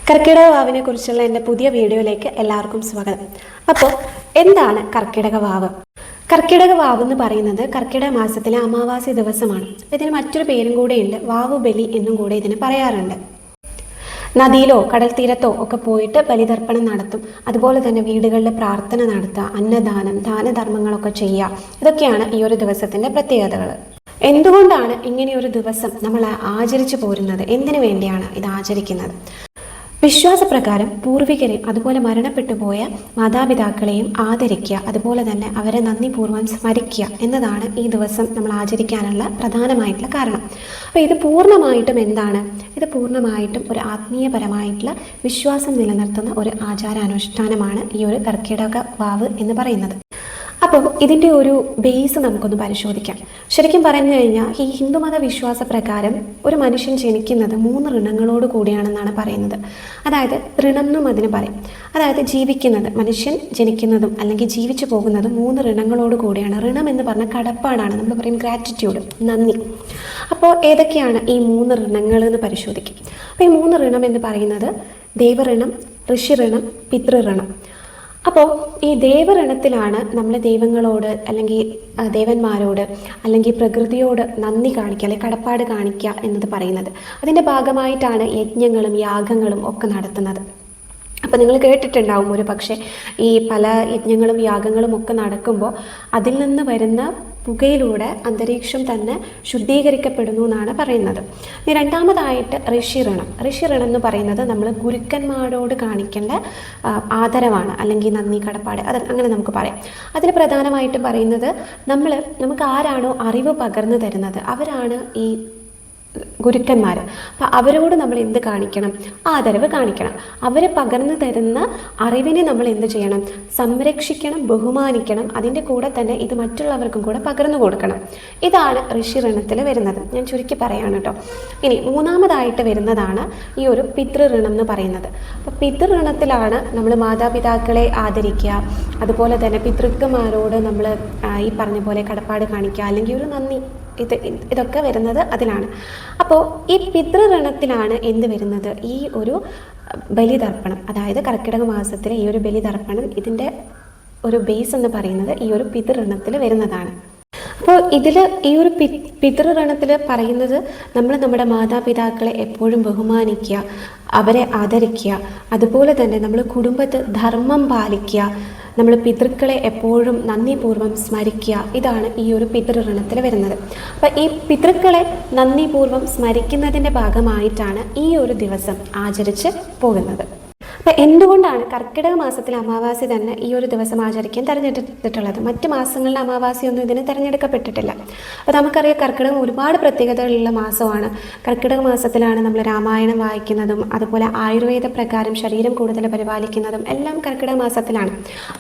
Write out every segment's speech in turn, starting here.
കർക്കിടക വാവിനെ കുറിച്ചുള്ള എൻ്റെ പുതിയ വീഡിയോയിലേക്ക് എല്ലാവർക്കും സ്വാഗതം. അപ്പോൾ എന്താണ് കർക്കിടക വാവ്? കർക്കിടക വാവ് എന്ന് പറയുന്നത് കർക്കിടക മാസത്തിലെ അമാവാസി ദിവസമാണ്. ഇതിന് മറ്റൊരു പേരും കൂടെയുണ്ട്, വാവു ബലി എന്നും കൂടെ ഇതിന് പറയാറുണ്ട്. നദിയിലോ കടൽ തീരത്തോ ഒക്കെ പോയിട്ട് ബലിതർപ്പണം നടത്തും. അതുപോലെ തന്നെ വീടുകളിൽ പ്രാർത്ഥന നടത്തുക, അന്നദാനം, ദാനധർമ്മങ്ങളൊക്കെ ചെയ്യുക. ഇതൊക്കെയാണ് ഈ ഒരു ദിവസത്തിൻ്റെ പ്രത്യേകതകൾ. എന്തുകൊണ്ടാണ് ഇങ്ങനെയൊരു ദിവസം നമ്മൾ ആചരിച്ചു പോരുന്നത്? എന്തിനു വേണ്ടിയാണ് ഇത് ആചരിക്കുന്നത്? വിശ്വാസപ്രകാരം പൂർവികരെയും അതുപോലെ മരണപ്പെട്ടു പോയ മാതാപിതാക്കളെയും ആദരിക്കുക, അതുപോലെ തന്നെ അവരെ നന്ദിപൂർവ്വം സ്മരിക്കുക എന്നതാണ് ഈ ദിവസം നമ്മൾ ആചരിക്കാനുള്ള പ്രധാനമായിട്ടുള്ള കാരണം. അപ്പോൾ ഇത് പൂർണ്ണമായിട്ടും എന്താണ്? ഇത് പൂർണ്ണമായിട്ടും ഒരു ആത്മീയപരമായിട്ടുള്ള വിശ്വാസം നിലനിർത്തുന്ന ഒരു ആചാരാനുഷ്ഠാനമാണ് ഈ ഒരു കർക്കിടക വാവ് എന്ന് പറയുന്നത്. അപ്പോൾ ഇതിൻ്റെ ഒരു ബേസ് നമുക്കൊന്ന് പരിശോധിക്കാം. ശരിക്കും പറഞ്ഞു കഴിഞ്ഞാൽ ഈ ഹിന്ദുമത വിശ്വാസ പ്രകാരം ഒരു മനുഷ്യൻ ജനിക്കുന്നത് 3 ഋണങ്ങളോട് കൂടിയാണെന്നാണ് പറയുന്നത്. അതായത് ഋണം എന്നും അതിന് പറയും. അതായത് ജീവിക്കുന്നത്, മനുഷ്യൻ ജനിക്കുന്നതും അല്ലെങ്കിൽ ജീവിച്ചു പോകുന്നതും 3 ഋണങ്ങളോട് കൂടിയാണ്. ഋണം എന്ന് പറഞ്ഞാൽ കടപ്പാടാണ്, നമ്മൾ പറയും ഗ്രാറ്റിറ്റ്യൂഡ്, നന്ദി. അപ്പോൾ ഏതൊക്കെയാണ് ഈ 3 ഋണങ്ങൾ എന്ന് പരിശോധിക്കും. അപ്പോൾ ഈ 3 ഋണം എന്ന് പറയുന്നത് ദേവഋണം, ഋഷിഋണം, പിതൃഋണം. അപ്പോൾ ഈ ദേവഋണത്തിലാണ് നമ്മൾ ദൈവങ്ങളോട് അല്ലെങ്കിൽ ദേവന്മാരോട് അല്ലെങ്കിൽ പ്രകൃതിയോട് നന്ദി കാണിക്കുക അല്ലെങ്കിൽ കടപ്പാട് കാണിക്കുക എന്നത് പറയുന്നത്. അതിൻ്റെ ഭാഗമായിട്ടാണ് യജ്ഞങ്ങളും യാഗങ്ങളും ഒക്കെ നടത്തുന്നത്. അപ്പോൾ നിങ്ങൾ കേട്ടിട്ടുണ്ടാവും ഒരു പക്ഷേ ഈ പല യജ്ഞങ്ങളും യാഗങ്ങളും ഒക്കെ നടക്കുമ്പോൾ അതിൽ നിന്ന് വരുന്ന പുകയിലൂടെ അന്തരീക്ഷം തന്നെ ശുദ്ധീകരിക്കപ്പെടുന്നു എന്നാണ് പറയുന്നത്. ഇനി രണ്ടാമതായിട്ട് ഋഷിഋണം. ഋഷിഋണം എന്ന് പറയുന്നത് നമ്മൾ ഗുരുക്കന്മാരോട് കാണിക്കേണ്ട ആദരവാണ് അല്ലെങ്കിൽ നന്ദി, കടപ്പാട്, അത് അങ്ങനെ നമുക്ക് പറയാം. അതിൽ പ്രധാനമായിട്ടും പറയുന്നത് നമുക്ക് ആരാണോ അറിവ് പകർന്നു തരുന്നത് അവരാണ് ഈ ഗുരുക്കന്മാർ. അപ്പം അവരോട് നമ്മൾ എന്ത് കാണിക്കണം? ആദരവ് കാണിക്കണം. അവർ പകർന്നു തരുന്ന അറിവിനെ നമ്മൾ എന്ത് ചെയ്യണം? സംരക്ഷിക്കണം, ബഹുമാനിക്കണം. അതിൻ്റെ കൂടെ തന്നെ ഇത് മറ്റുള്ളവർക്കും കൂടെ പകർന്നു കൊടുക്കണം. ഇതാണ് ഋഷിഋണത്തിൽ വരുന്നത്. ഞാൻ ചുരുക്കി പറയാണ് കേട്ടോ. ഇനി മൂന്നാമതായിട്ട് വരുന്നതാണ് ഈ ഒരു പിതൃഋണം എന്ന് പറയുന്നത്. അപ്പോൾ പിതൃഋണത്തിലാണ് നമ്മൾ മാതാപിതാക്കളെ ആദരിക്കുക, അതുപോലെ തന്നെ പിതൃക്കന്മാരോട് നമ്മൾ ഈ പറഞ്ഞ പോലെ കടപ്പാട് കാണിക്കുക അല്ലെങ്കിൽ ഒരു നന്ദി, ഇതൊക്കെ വരുന്നത് അതിലാണ്. അപ്പോൾ ഈ പിതൃഋണത്തിലാണ് എന്ത് വരുന്നത്? ഈ ഒരു ബലിതർപ്പണം, അതായത് കർക്കിടക മാസത്തിലെ ഈ ഒരു ബലിതർപ്പണം, ഇതിൻ്റെ ഒരു ബേസ് എന്ന് പറയുന്നത് ഈ ഒരു പിതൃഋണത്തിൽ വരുന്നതാണ്. അപ്പോൾ ഇതിൽ ഈ ഒരു പിതൃഋണത്തിൽ പറയുന്നത് നമ്മൾ നമ്മുടെ മാതാപിതാക്കളെ എപ്പോഴും ബഹുമാനിക്കുക, അവരെ ആദരിക്കുക, അതുപോലെ തന്നെ നമ്മൾ കുടുംബത്തിൽ ധർമ്മം പാലിക്കുക, നമ്മൾ പിതൃക്കളെ എപ്പോഴും നന്ദിപൂർവ്വം സ്മരിക്കുക. ഇതാണ് ഈ ഒരു പിതൃഋണത്തിൽ വരുന്നത്. അപ്പം ഈ പിതൃക്കളെ നന്ദിപൂർവ്വം സ്മരിക്കുന്നതിൻ്റെ ഭാഗമായിട്ടാണ് ഈ ഒരു ദിവസം ആചരിച്ച് പോകുന്നത്. അപ്പം എന്തുകൊണ്ടാണ് കർക്കിടക മാസത്തിലെ അമാവാസി തന്നെ ഈ ഒരു ദിവസം ആചരിക്കാൻ തിരഞ്ഞെടുത്തിട്ടുള്ളത്? മറ്റ് മാസങ്ങളിലെ അമാവാസിയൊന്നും ഇതിന് തിരഞ്ഞെടുക്കപ്പെട്ടിട്ടില്ല. അപ്പോൾ നമുക്കറിയാം കർക്കിടകം ഒരുപാട് പ്രത്യേകതകളുള്ള മാസമാണ്. കർക്കിടക മാസത്തിലാണ് നമ്മൾ രാമായണം വായിക്കുന്നതും അതുപോലെ ആയുർവേദ പ്രകാരം ശരീരം കൂടുതൽ പരിപാലിക്കുന്നതും എല്ലാം കർക്കിടക മാസത്തിലാണ്.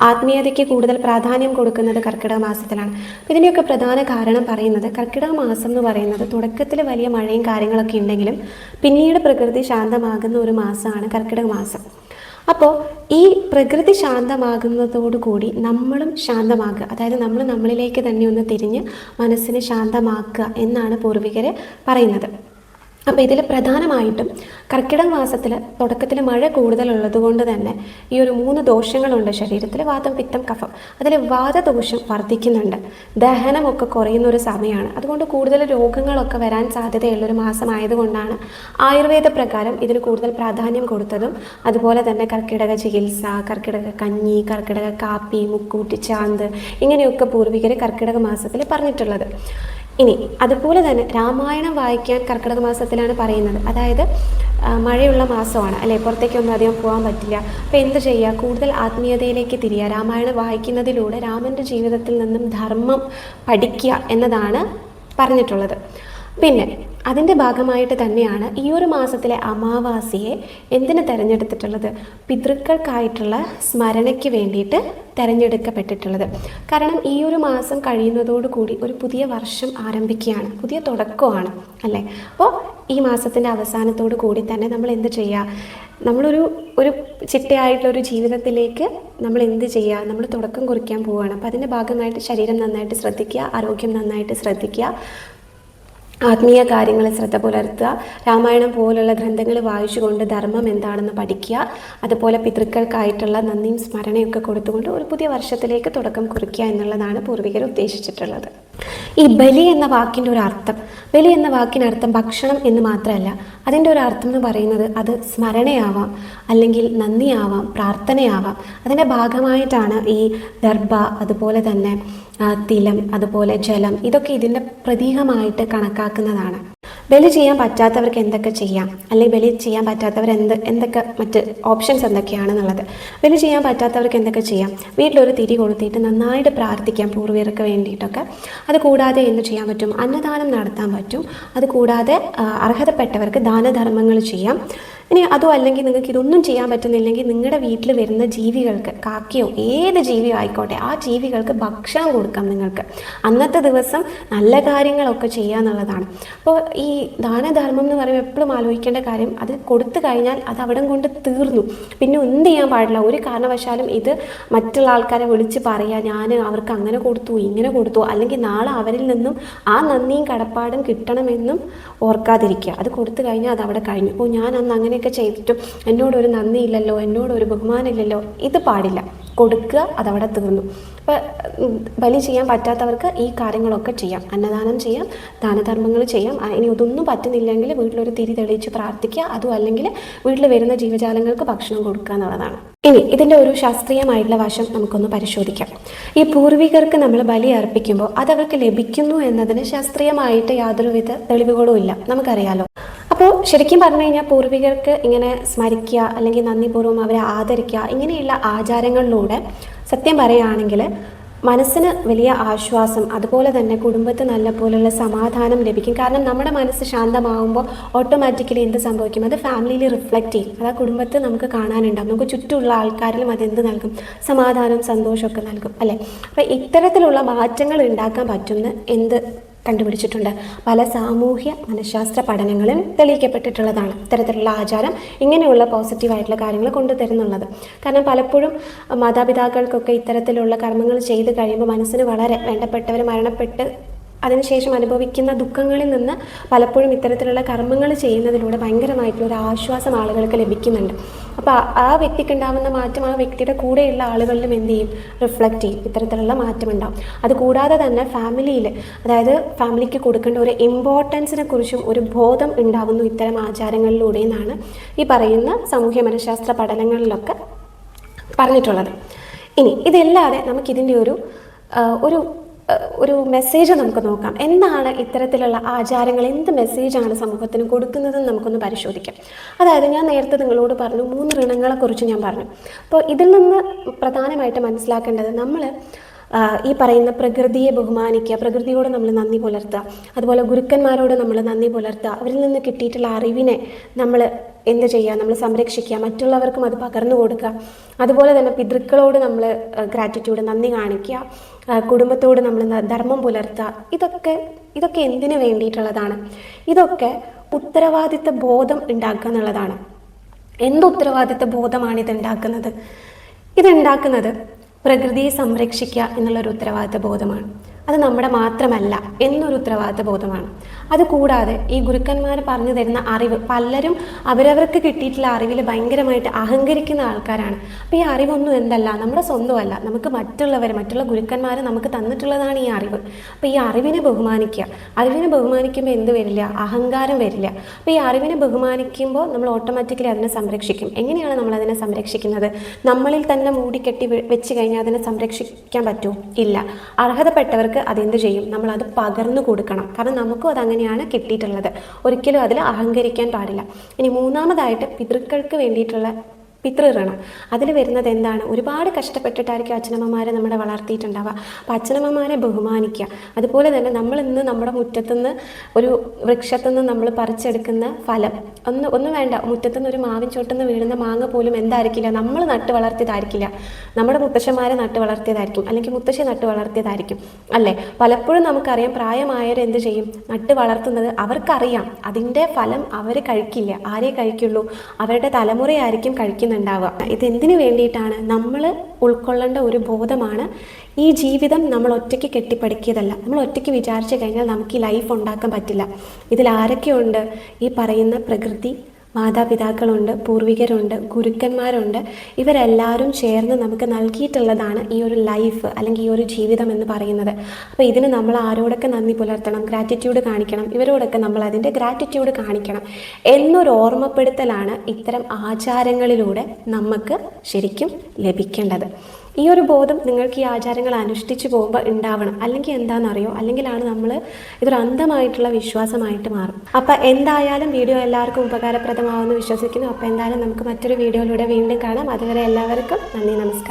ആത്മീയതയ്ക്ക് കൂടുതൽ പ്രാധാന്യം കൊടുക്കുന്നത് കർക്കിടക മാസത്തിലാണ്. ഇതിൻ്റെയൊക്കെ പ്രധാന കാരണം പറയുന്നത് കർക്കിടക മാസം എന്ന് പറയുന്നത് തുടക്കത്തിൽ വലിയ മഴയും കാര്യങ്ങളൊക്കെ ഉണ്ടെങ്കിലും പിന്നീട് പ്രകൃതി ശാന്തമാകുന്ന ഒരു മാസമാണ് കർക്കിടക മാസം. അപ്പോൾ ഈ പ്രകൃതി ശാന്തമാകുന്നതോടുകൂടി നമ്മളും ശാന്തമാക്കുക, അതായത് നമ്മൾ നമ്മളിലേക്ക് തന്നെ ഒന്ന് തിരിഞ്ഞ് മനസ്സിനെ ശാന്തമാക്കുക എന്നാണ് പൂർവികർ പറയുന്നത്. അപ്പോൾ ഇതിൽ പ്രധാനമായിട്ടും കർക്കിടക മാസത്തിൽ തുടക്കത്തിൽ മഴ കൂടുതലുള്ളത് കൊണ്ട് തന്നെ ഈ ഒരു 3 ദോഷങ്ങളുണ്ട് ശരീരത്തിൽ: വാതം, പിത്തം, കഫം. അതിൽ വാതദോഷം വർദ്ധിക്കുന്നുണ്ട്, ദഹനമൊക്കെ കുറയുന്ന ഒരു സമയമാണ്. അതുകൊണ്ട് കൂടുതൽ രോഗങ്ങളൊക്കെ വരാൻ സാധ്യതയുള്ളൊരു മാസമായതുകൊണ്ടാണ് ആയുർവേദ പ്രകാരം ഇതിന് കൂടുതൽ പ്രാധാന്യം കൊടുത്തതും. അതുപോലെ തന്നെ കർക്കിടക ചികിത്സ, കർക്കിടക കഞ്ഞി, കർക്കിടക കാപ്പി, മുക്കൂറ്റി, ചാന്ത്, ഇങ്ങനെയൊക്കെ പൂർവികർ കർക്കിടക മാസത്തിൽ പറഞ്ഞിട്ടുള്ളത്. ഇനി അതുപോലെ തന്നെ രാമായണം വായിക്കാൻ കർക്കിടക മാസത്തിലാണ് പറയുന്നത്. അതായത് മഴയുള്ള മാസമാണ് അല്ലേ, പുറത്തേക്കൊന്നും അധികം പോകാൻ പറ്റില്ല. അപ്പോൾ എന്ത് ചെയ്യുക? കൂടുതൽ ആത്മീയതയിലേക്ക് തിരിയുക. രാമായണം വായിക്കുന്നതിലൂടെ രാമൻ്റെ ജീവിതത്തിൽ നിന്നും ധർമ്മം പഠിക്കുക എന്നതാണ് പറഞ്ഞിട്ടുള്ളത്. പിന്നെ അതിൻ്റെ ഭാഗമായിട്ട് തന്നെയാണ് ഈ ഒരു മാസത്തിലെ അമാവാസിയെ എന്തിന് തിരഞ്ഞെടുത്തിട്ടുള്ളത്? പിതൃക്കൾക്കായിട്ടുള്ള സ്മരണയ്ക്ക് വേണ്ടിയിട്ട് തിരഞ്ഞെടുക്കപ്പെട്ടിട്ടുള്ളത്. കാരണം ഈ ഒരു മാസം കഴിയുന്നതോടുകൂടി ഒരു പുതിയ വർഷം ആരംഭിക്കുകയാണ്, പുതിയ തുടക്കമാണ് അല്ലേ. അപ്പോൾ ഈ മാസത്തിൻ്റെ അവസാനത്തോടു കൂടി തന്നെ നമ്മൾ എന്ത് ചെയ്യുക? നമ്മളൊരു ചിട്ടയായിട്ടുള്ളൊരു ജീവിതത്തിലേക്ക് നമ്മൾ എന്ത് ചെയ്യുക? നമ്മൾ തുടക്കം കുറിക്കാൻ പോവുകയാണ്. അപ്പോൾ അതിൻ്റെ ഭാഗമായിട്ട് ശരീരം നന്നായിട്ട് ശ്രദ്ധിക്കുക, ആരോഗ്യം നന്നായിട്ട് ശ്രദ്ധിക്കുക, ആത്മീയ കാര്യങ്ങളിൽ ശ്രദ്ധ പുലർത്തുക, രാമായണം പോലുള്ള ഗ്രന്ഥങ്ങൾ വായിച്ചുകൊണ്ട് ധർമ്മം എന്താണെന്ന് പഠിക്കുക, അതുപോലെ പിതൃക്കൾക്കായിട്ടുള്ള നന്ദിയും സ്മരണയൊക്കെ കൊടുത്തുകൊണ്ട് ഒരു പുതിയ വർഷത്തിലേക്ക് തുടക്കം കുറിക്കുക എന്നുള്ളതാണ് പൂർവികർ ഉദ്ദേശിച്ചിട്ടുള്ളത്. ഈ ബലി എന്ന വാക്കിൻ്റെ ഒരു അർത്ഥം, ബലി എന്ന വാക്കിനർത്ഥം ഭക്ഷണം എന്ന് മാത്രമല്ല, അതിൻ്റെ ഒരു അർത്ഥം എന്ന് പറയുന്നത് അത് സ്മരണയാവാം, അല്ലെങ്കിൽ നന്ദിയാവാം, പ്രാർത്ഥനയാവാം. അതിൻ്റെ ഭാഗമായിട്ടാണ് ഈ ദർഭ, അതുപോലെ തന്നെ തിലം, അതുപോലെ ജലം, ഇതൊക്കെ ഇതിൻ്റെ പ്രതീകമായിട്ട് കണക്കാക്കുന്നതാണ്. ബലി ചെയ്യാൻ പറ്റാത്തവർക്ക് എന്തൊക്കെ ചെയ്യാം, അല്ലെങ്കിൽ ബലി ചെയ്യാൻ പറ്റാത്തവർ എന്തൊക്കെ മറ്റ് ഓപ്ഷൻസ് എന്തൊക്കെയാണെന്നുള്ളത്. ബലി ചെയ്യാൻ പറ്റാത്തവർക്ക് എന്തൊക്കെ ചെയ്യാം? വീട്ടിലൊരു തിരി കൊളുത്തിയിട്ട് നന്നായിട്ട് പ്രാർത്ഥിക്കാം പൂർവികർക്ക് വേണ്ടിയിട്ടൊക്കെ. അതുകൂടാതെ എന്ത് ചെയ്യാൻ പറ്റും? അന്നദാനം നടത്താൻ പറ്റും. അതുകൂടാതെ അർഹതപ്പെട്ടവർക്ക് ദാനധർമ്മങ്ങൾ ചെയ്യാം. ഇനി അതും അല്ലെങ്കിൽ നിങ്ങൾക്ക് ഇതൊന്നും ചെയ്യാൻ പറ്റുന്നില്ലെങ്കിൽ നിങ്ങളുടെ വീട്ടിൽ വരുന്ന ജീവികൾക്ക്, കാക്കയോ ഏത് ജീവിയോ ആയിക്കോട്ടെ, ആ ജീവികൾക്ക് ഭക്ഷണം കൊടുക്കാം നിങ്ങൾക്ക്. അന്നത്തെ ദിവസം നല്ല കാര്യങ്ങളൊക്കെ ചെയ്യുക എന്നുള്ളതാണ്. അപ്പോൾ ഈ ദാനധർമ്മം എന്ന് പറയുമ്പോൾ എപ്പോഴും ആലോചിക്കേണ്ട കാര്യം, അത് കൊടുത്തു കഴിഞ്ഞാൽ അത് അവിടെ കൊണ്ട് തീർന്നു. പിന്നെ ഒന്നും ചെയ്യാൻ പാടില്ല. ഒരു കാരണവശാലും ഇത് മറ്റുള്ള ആൾക്കാരെ വിളിച്ച് പറയുക, ഞാൻ അവർക്ക് അങ്ങനെ കൊടുത്തു ഇങ്ങനെ കൊടുത്തു, അല്ലെങ്കിൽ നാളെ അവരിൽ നിന്നും ആ നന്ദിയും കടപ്പാടും കിട്ടണമെന്നും ഓർക്കാതിരിക്കുക. അത് കൊടുത്തു കഴിഞ്ഞാൽ അത് അവിടെ കഴിഞ്ഞു. അപ്പോൾ ഞാൻ അന്ന് അങ്ങനെയൊക്കെ ചെയ്തിട്ടും എന്നോടൊരു നന്ദി ഇല്ലല്ലോ, എന്നോടൊരു ബഹുമാനം ഇല്ലല്ലോ, ഇത് പാടില്ല. കൊടുക്കുക, അതവിടെ തീർന്നു. അപ്പോൾ ബലി ചെയ്യാൻ പറ്റാത്തവർക്ക് ഈ കാര്യങ്ങളൊക്കെ ചെയ്യാം. അന്നദാനം ചെയ്യാം, ദാനധർമ്മങ്ങൾ ചെയ്യാം. ഇനി ഇതൊന്നും പറ്റുന്നില്ലെങ്കിൽ വീട്ടിലൊരു തിരി തെളിയിച്ച് പ്രാർത്ഥിക്കുക. അതും അല്ലെങ്കിൽ വീട്ടിൽ വരുന്ന ജീവജാലങ്ങൾക്ക് ഭക്ഷണം കൊടുക്കുക എന്നുള്ളതാണ്. ഇനി ഇതിൻ്റെ ഒരു ശാസ്ത്രീയമായിട്ടുള്ള വശം നമുക്കൊന്ന് പരിശോധിക്കാം. ഈ പൂർവികർക്ക് നമ്മൾ ബലി അർപ്പിക്കുമ്പോൾ അതവർക്ക് ലഭിക്കുന്നു എന്നതിന് ശാസ്ത്രീയമായിട്ട് യാതൊരുവിധ തെളിവുകളും ഇല്ല, നമുക്കറിയാലോ. അപ്പോൾ ശരിക്കും പറഞ്ഞു കഴിഞ്ഞാൽ പൂർവികർക്ക് ഇങ്ങനെ സ്മരിക്കുക, അല്ലെങ്കിൽ നന്ദിപൂർവ്വം അവരെ ആദരിക്കുക, ഇങ്ങനെയുള്ള ആചാരങ്ങളിലൂടെ സത്യം പറയുകയാണെങ്കിൽ മനസ്സിന് വലിയ ആശ്വാസം, അതുപോലെ തന്നെ കുടുംബത്തിൽ നല്ല പോലുള്ള സമാധാനം ലഭിക്കും. കാരണം നമ്മുടെ മനസ്സ് ശാന്തമാകുമ്പോൾ ഓട്ടോമാറ്റിക്കലി എന്ത് സംഭവിക്കും? അത് ഫാമിലിയിൽ റിഫ്ലക്റ്റ് ചെയ്യും. അത് ആ കുടുംബത്തിൽ നമുക്ക് കാണാനുണ്ടാകും. നമുക്ക് ചുറ്റുമുള്ള ആൾക്കാരിലും അതെന്ത് നൽകും? സമാധാനം, സന്തോഷമൊക്കെ നൽകും, അല്ലേ? അപ്പോൾ ഇത്തരത്തിലുള്ള മാറ്റങ്ങൾ ഉണ്ടാക്കാൻ പറ്റുന്ന എന്ത് കണ്ടുപിടിച്ചിട്ടുണ്ട്? പല സാമൂഹ്യ മനഃശാസ്ത്ര പഠനങ്ങളും തെളിയിക്കപ്പെട്ടിട്ടുള്ളതാണ് ഇത്തരത്തിലുള്ള ആചാരം ഇങ്ങനെയുള്ള പോസിറ്റീവായിട്ടുള്ള കാര്യങ്ങൾ കൊണ്ടുതരുന്നുള്ളത്. കാരണം പലപ്പോഴും മാതാപിതാക്കൾക്കൊക്കെ ഇത്തരത്തിലുള്ള കർമ്മങ്ങൾ ചെയ്ത് കഴിയുമ്പോൾ മനസ്സിന് വളരെ വേണ്ടപ്പെട്ടവർ മരണപ്പെട്ട് അതിനുശേഷം അനുഭവിക്കുന്ന ദുഃഖങ്ങളിൽ നിന്ന് പലപ്പോഴും ഇത്തരത്തിലുള്ള കർമ്മങ്ങൾ ചെയ്യുന്നതിലൂടെ ഭയങ്കരമായിട്ടുള്ളൊരു ആശ്വാസം ആളുകൾക്ക് ലഭിക്കുന്നുണ്ട്. അപ്പോൾ ആ വ്യക്തിക്ക് ഉണ്ടാകുന്ന മാറ്റം ആ വ്യക്തിയുടെ കൂടെയുള്ള ആളുകളിലും എന്ത് ചെയ്യും? റിഫ്ലക്റ്റ് ചെയ്യും. ഇത്തരത്തിലുള്ള മാറ്റം ഉണ്ടാകും. അതുകൂടാതെ തന്നെ ഫാമിലിയിൽ, അതായത് ഫാമിലിക്ക് കൊടുക്കേണ്ട ഒരു ഇമ്പോർട്ടൻസിനെ കുറിച്ചും ഒരു ബോധം ഉണ്ടാകുന്നു ഇത്തരം ആചാരങ്ങളിലൂടെ എന്നാണ് ഈ പറയുന്ന സാമൂഹ്യ മനഃശാസ്ത്ര പഠനങ്ങളിലൊക്കെ പറഞ്ഞിട്ടുള്ളത്. ഇനി ഇതല്ലാതെ നമുക്കിതിൻ്റെ ഒരു മെസ്സേജ് നമുക്ക് നോക്കാം. എന്താണ് ഇത്തരത്തിലുള്ള ആചാരങ്ങൾ, എന്ത് മെസ്സേജാണ് സമൂഹത്തിന് കൊടുക്കുന്നതെന്ന് നമുക്കൊന്ന് പരിശോധിക്കാം. അതായത് ഞാൻ നേരത്തെ നിങ്ങളോട് പറഞ്ഞു 3 ഋണങ്ങളെക്കുറിച്ച് ഞാൻ പറഞ്ഞു. അപ്പോൾ ഇതിൽ നിന്ന് പ്രധാനമായിട്ട് മനസ്സിലാക്കേണ്ടത്, നമ്മൾ ഈ പറയുന്ന പ്രകൃതിയെ ബഹുമാനിക്കുക, പ്രകൃതിയോട് നമ്മൾ നന്ദി പുലർത്തുക, അതുപോലെ ഗുരുക്കന്മാരോട് നമ്മൾ നന്ദി പുലർത്തുക, അവരിൽ നിന്ന് കിട്ടിയിട്ടുള്ള അറിവിനെ നമ്മൾ എന്ത് ചെയ്യുക? നമ്മൾ സംരക്ഷിക്കുക, മറ്റുള്ളവർക്കും അത് പകർന്നു കൊടുക്കുക. അതുപോലെ തന്നെ പിതൃക്കളോട് നമ്മൾ ഗ്രാറ്റിറ്റ്യൂഡ്, നന്ദി കാണിക്കുക, കുടുംബത്തോട് നമ്മൾ ധർമ്മം പുലർത്തുക. ഇതൊക്കെ എന്തിനു വേണ്ടിയിട്ടുള്ളതാണ്? ഇതൊക്കെ ഉത്തരവാദിത്ത ബോധം ഉണ്ടാക്കുക എന്നുള്ളതാണ്. എന്ത് ഉത്തരവാദിത്ത ബോധമാണ് ഇതുണ്ടാക്കുന്നത്? ഇതുണ്ടാക്കുന്നത് പ്രകൃതിയെ സംരക്ഷിക്കുക എന്നുള്ളൊരു ഉത്തരവാദിത്ത ബോധമാണ്. അത് നമ്മുടെ മാത്രമല്ല എന്നൊരു ഉത്തരവാദിത്ത ബോധമാണ്. അതുകൂടാതെ ഈ ഗുരുക്കന്മാർ പറഞ്ഞു തരുന്ന അറിവ്, പലരും അവരവർക്ക് കിട്ടിയിട്ടുള്ള അറിവിൽ ഭയങ്കരമായിട്ട് അഹങ്കരിക്കുന്ന ആൾക്കാരാണ്. അപ്പോൾ ഈ അറിവൊന്നും എന്തല്ല, നമ്മുടെ സ്വന്തമല്ല, നമുക്ക് മറ്റുള്ള ഗുരുക്കന്മാർ നമുക്ക് തന്നിട്ടുള്ളതാണ് ഈ അറിവ്. അപ്പോൾ ഈ അറിവിനെ ബഹുമാനിക്കുക. അറിവിനെ ബഹുമാനിക്കുമ്പോൾ എന്ത് വരില്ല? അഹങ്കാരം വരില്ല. അപ്പോൾ ഈ അറിവിനെ ബഹുമാനിക്കുമ്പോൾ നമ്മൾ ഓട്ടോമാറ്റിക്കലി അതിനെ സംരക്ഷിക്കും. എങ്ങനെയാണ് നമ്മളതിനെ സംരക്ഷിക്കുന്നത്? നമ്മളിൽ തന്നെ മൂടിക്കെട്ടി വെച്ച് കഴിഞ്ഞാൽ അതിനെ സംരക്ഷിക്കാൻ പറ്റുമോ? ഇല്ല. അർഹതപ്പെട്ടവർക്ക് അതെന്ത് ചെയ്യും? നമ്മളത് പകർന്നു കൊടുക്കണം. കാരണം നമുക്കും അതങ്ങനെയാണ് കിട്ടിയിട്ടുള്ളത്. ഒരിക്കലും അതിൽ അഹങ്കരിക്കാൻ പാടില്ല. ഇനി മൂന്നാമതായിട്ട് പിതൃക്കൾക്ക് വേണ്ടിയിട്ടുള്ള പിതൃഋണം. അതിൽ വരുന്നത് എന്താണ്? ഒരുപാട് കഷ്ടപ്പെട്ടിട്ടായിരിക്കും അച്ഛനമ്മമാരെ നമ്മളെ വളർത്തിയിട്ടുണ്ടാവുക. അപ്പോൾ അച്ഛനമ്മമാരെ ബഹുമാനിക്കുക. അതുപോലെ തന്നെ നമ്മൾ ഇന്ന് നമ്മുടെ മുറ്റത്തുനിന്ന് ഒരു വൃക്ഷത്തുനിന്ന് നമ്മൾ പറിച്ചെടുക്കുന്ന ഫലം ഒന്നും വേണ്ട, മുറ്റത്തുനിന്ന് ഒരു മാവിൻ ചോട്ടുനിന്ന് വീഴുന്ന മാങ്ങ പോലും എന്തായിരിക്കില്ല? നമ്മൾ നട്ട് വളർത്തിയതായിരിക്കില്ല, നമ്മുടെ മുത്തശ്ശന്മാരെ നട്ട് വളർത്തിയതായിരിക്കും, അല്ലെങ്കിൽ മുത്തശ്ശി നട്ട് വളർത്തിയതായിരിക്കും, അല്ലേ? പലപ്പോഴും നമുക്കറിയാം, പ്രായമായവർ എന്ത് ചെയ്യും? നട്ട് വളർത്തുന്നത് അവർക്കറിയാം അതിൻ്റെ ഫലം അവർ കഴിക്കില്ല. ആരേ കഴിക്കുള്ളൂ? അവരുടെ തലമുറയായിരിക്കും കഴിക്കുന്നത്. ചിന്തിക്കുന്നുണ്ടാവുക. ഇതെന്തിനു വേണ്ടിയിട്ടാണ്? നമ്മൾ ഉൾക്കൊള്ളേണ്ട ഒരു ബോധമാണ്. ഈ ജീവിതം നമ്മൾ ഒറ്റയ്ക്ക് കെട്ടിപ്പടുക്കിയതല്ല. നമ്മൾ ഒറ്റയ്ക്ക് വിചാരിച്ചു കഴിഞ്ഞാൽ നമുക്ക് ഈ ലൈഫ് ഉണ്ടാക്കാൻ പറ്റില്ല. ഇതിൽ ആരൊക്കെയുണ്ട്? ഈ പറയുന്ന പ്രകൃതി, മാതാപിതാക്കളുണ്ട്, പൂർവികരുണ്ട്, ഗുരുക്കന്മാരുണ്ട്. ഇവരെല്ലാവരും ചേർന്ന് നമുക്ക് നൽകിയിട്ടുള്ളതാണ് ഈ ഒരു ലൈഫ് അല്ലെങ്കിൽ ഈ ഒരു ജീവിതം എന്ന് പറയുന്നത്. അപ്പോൾ ഇതിന് നമ്മൾ ആരോടൊക്കെ നന്ദി പുലർത്തണം, ഗ്രാറ്റിറ്റ്യൂഡ് കാണിക്കണം, ഇവരോടൊക്കെ നമ്മൾ അതിൻ്റെ ഗ്രാറ്റിറ്റ്യൂഡ് കാണിക്കണം എന്നൊരു ഓർമ്മപ്പെടുത്തലാണ് ഇത്തരം ആചാരങ്ങളിലൂടെ നമുക്ക് ശരിക്കും ലഭിക്കേണ്ടത്. ഈ ഒരു ബോധം നിങ്ങൾക്ക് ഈ ആചാരങ്ങൾ അനുഷ്ഠിച്ചു പോകുമ്പോൾ ഉണ്ടാവണം. അല്ലെങ്കിൽ എന്താണെന്നറിയോ? അല്ലെങ്കിലാണ് നമ്മൾ ഇതൊരു അന്ധമായിട്ടുള്ള വിശ്വാസമായിട്ട് മാറും. അപ്പം എന്തായാലും വീഡിയോ എല്ലാവർക്കും ഉപകാരപ്രദമാവുമെന്ന് വിശ്വസിക്കുന്നു. അപ്പോൾ എന്തായാലും നമുക്ക് മറ്റൊരു വീഡിയോയിലൂടെ വീണ്ടും കാണാം. അതുവരെ എല്ലാവർക്കും നന്ദി, നമസ്കാരം.